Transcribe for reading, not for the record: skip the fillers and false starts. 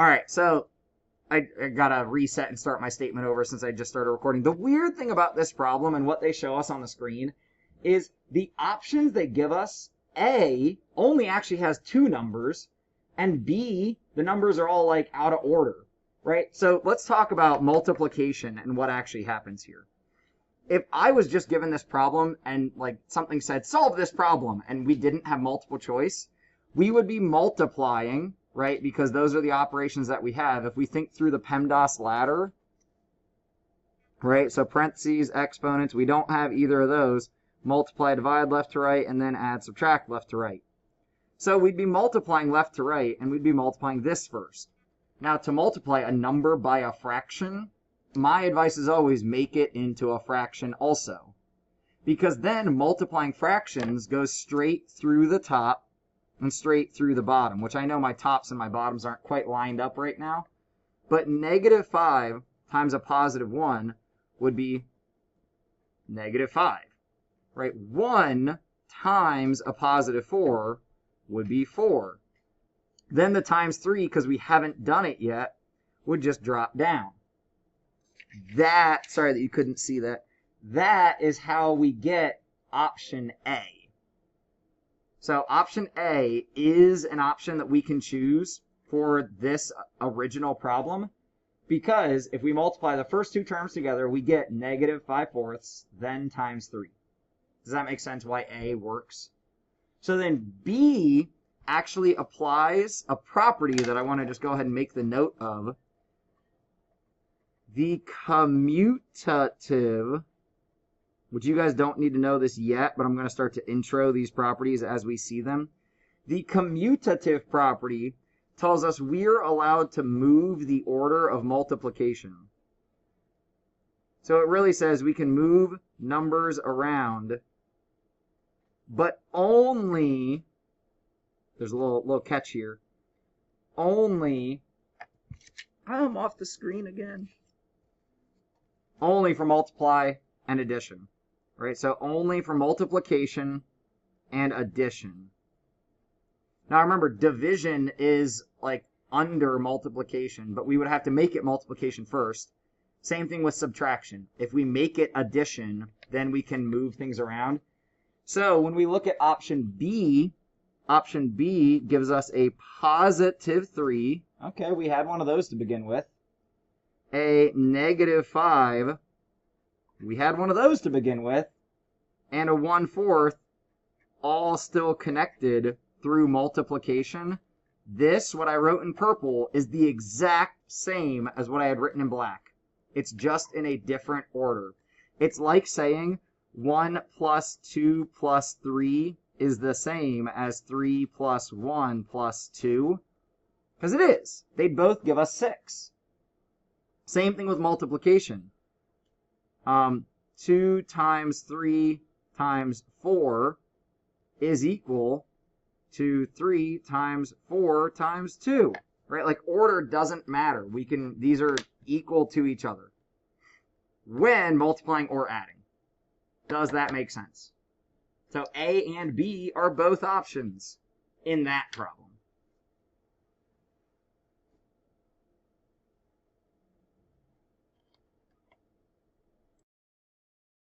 All right, so I gotta reset and start my statement over since I just started recording. The weird thing about this problem and what they show us on the screen is the options they give us, A, only actually has 2 numbers, and B, the numbers are all like out of order, right? So let's talk about multiplication and what actually happens here. If I was just given this problem and like something said, solve this problem, and we didn't have multiple choice, we would be multiplying, right? Because those are the operations that we have. If we think through the PEMDAS ladder, right? So parentheses, exponents, we don't have either of those. Multiply, divide left to right, and then add, subtract left to right. So we'd be multiplying left to right, and we'd be multiplying this first. Now, to multiply a number by a fraction, my advice is always make it into a fraction also. Because then multiplying fractions goes straight through the top and straight through the bottom, which I know my tops and my bottoms aren't quite lined up right now. But -5 times a +1 would be -5, right? 1 times a +4 would be 4. Then the times 3, because we haven't done it yet, would just drop down. That, sorry that you couldn't see that, that is how we get option A. So option A is an option that we can choose for this original problem, because if we multiply the first 2 terms together, we get -5/4, then times 3. Does that make sense why A works? So then B actually applies a property that I want to just go ahead and make the note of. The commutative, which you guys don't need to know this yet, but I'm going to start to intro these properties as we see them. The commutative property tells us we're allowed to move the order of multiplication. So it really says we can move numbers around, but only, there's a little catch here, only, I'm off the screen again. Only for multiply and addition, right? So only for multiplication and addition. Now remember, division is like under multiplication, but we would have to make it multiplication first. Same thing with subtraction. If we make it addition, then we can move things around. So when we look at option B gives us a +3. Okay, we had one of those to begin with. A -5, we had one of those to begin with, and a 1/4, all still connected through multiplication. This, what I wrote in purple, is the exact same as what I had written in black. It's just in a different order. It's like saying 1 + 2 + 3 is the same as 3 + 1 + 2, because it is. They both give us 6. Same thing with multiplication. 2 times 3 times 4 is equal to 3 times 4 times 2, right? Like order doesn't matter. These are equal to each other when multiplying or adding. Does that make sense? So A and B are both options in that problem.